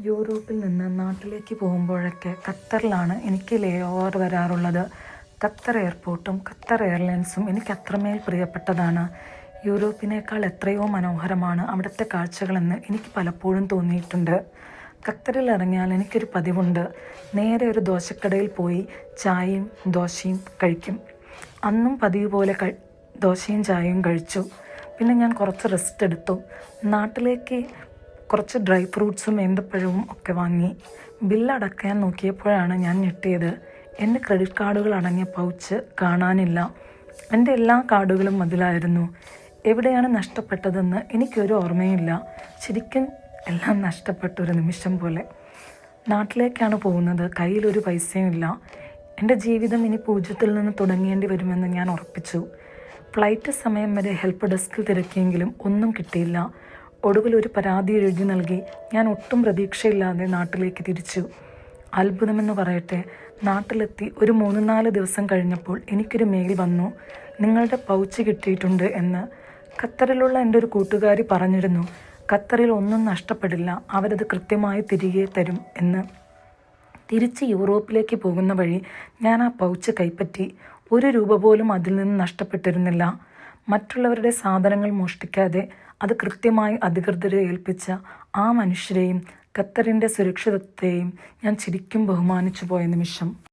യൂറോപ്പിൽ നിന്ന് നാട്ടിലേക്ക് പോകുമ്പോഴൊക്കെ ഖത്തറിലാണ് എനിക്ക് ലേ ഓവർ വരാറുള്ളത്. ഖത്തർ എയർപോർട്ടും ഖത്തർ എയർലൈൻസും എനിക്ക് അത്രമേൽ പ്രിയപ്പെട്ടതാണ്. യൂറോപ്പിനേക്കാൾ എത്രയോ മനോഹരമാണ് അവിടുത്തെ കാഴ്ചകളെന്ന് എനിക്ക് പലപ്പോഴും തോന്നിയിട്ടുണ്ട്. ഖത്തറിൽ ഇറങ്ങിയാൽ എനിക്കൊരു പതിവുണ്ട്. നേരെ ഒരു ദോശക്കടയിൽ പോയി ചായയും ദോശയും കഴിക്കും. അന്നും പതിവ് പോലെ ദോശയും ചായയും കഴിച്ചു. പിന്നെ ഞാൻ കുറച്ച് റെസ്റ്റ് എടുത്തു. നാട്ടിലേക്ക് കുറച്ച് ഡ്രൈ ഫ്രൂട്ട്സും ഏന്തപ്പഴവും ഒക്കെ വാങ്ങി. ബില്ലടക്കാൻ നോക്കിയപ്പോഴാണ് ഞാൻ ഞെട്ടിയത്. എൻ്റെ ക്രെഡിറ്റ് കാർഡുകൾ അടങ്ങിയ പൗച്ച് കാണാനില്ല. എൻ്റെ എല്ലാ കാർഡുകളും അതിലായിരുന്നു. എവിടെയാണ് നഷ്ടപ്പെട്ടതെന്ന് എനിക്കൊരു ഓർമ്മയില്ല. ശരിക്കും എല്ലാം നഷ്ടപ്പെട്ടൊരു നിമിഷം പോലെ. നാട്ടിലേക്കാണ് പോകുന്നത്. കയ്യിലൊരു പൈസയും ഇല്ല. എൻ്റെ ജീവിതം ഇനി പൂജ്യത്തിൽ നിന്ന് തുടങ്ങേണ്ടി വരുമെന്ന് ഞാൻ ഉറപ്പിച്ചു. ഫ്ലൈറ്റ് സമയം വരെ ഹെൽപ്പ് ഡെസ്കിൽ തിരക്കിയെങ്കിലും ഒന്നും കിട്ടിയില്ല. ഒടുവിൽ ഒരു പരാതി എഴുതി നൽകി ഞാൻ ഒട്ടും പ്രതീക്ഷയില്ലാതെ നാട്ടിലേക്ക് തിരിച്ചു. അത്ഭുതമെന്ന് പറയട്ടെ, നാട്ടിലെത്തി ഒരു 3-4 ദിവസം കഴിഞ്ഞപ്പോൾ എനിക്കൊരു മെയിൽ വന്നു. നിങ്ങളുടെ പൗച്ച് കിട്ടിയിട്ടുണ്ട് എന്ന്. ഖത്തറിലുള്ള എൻ്റെ ഒരു കൂട്ടുകാരി പറഞ്ഞിരുന്നു, ഖത്തറിൽ ഒന്നും നഷ്ടപ്പെടില്ല, അവരത് കൃത്യമായി തിരികെ തരും എന്ന്. തിരിച്ച് യൂറോപ്പിലേക്ക് പോകുന്ന വഴി ഞാൻ ആ പൗച്ച് കൈപ്പറ്റി. 1 രൂപ പോലും അതിൽ നിന്ന് നഷ്ടപ്പെട്ടിരുന്നില്ല. മറ്റുള്ളവരുടെ സാധനങ്ങൾ മോഷ്ടിക്കാതെ അത് കൃത്യമായി അധികൃതരെ ഏൽപ്പിച്ച ആ മനുഷ്യരെയും ഖത്തറിൻ്റെ സുരക്ഷിതത്വത്തെയും ഞാൻ ശരിക്കും ബഹുമാനിച്ചു പോയ നിമിഷം.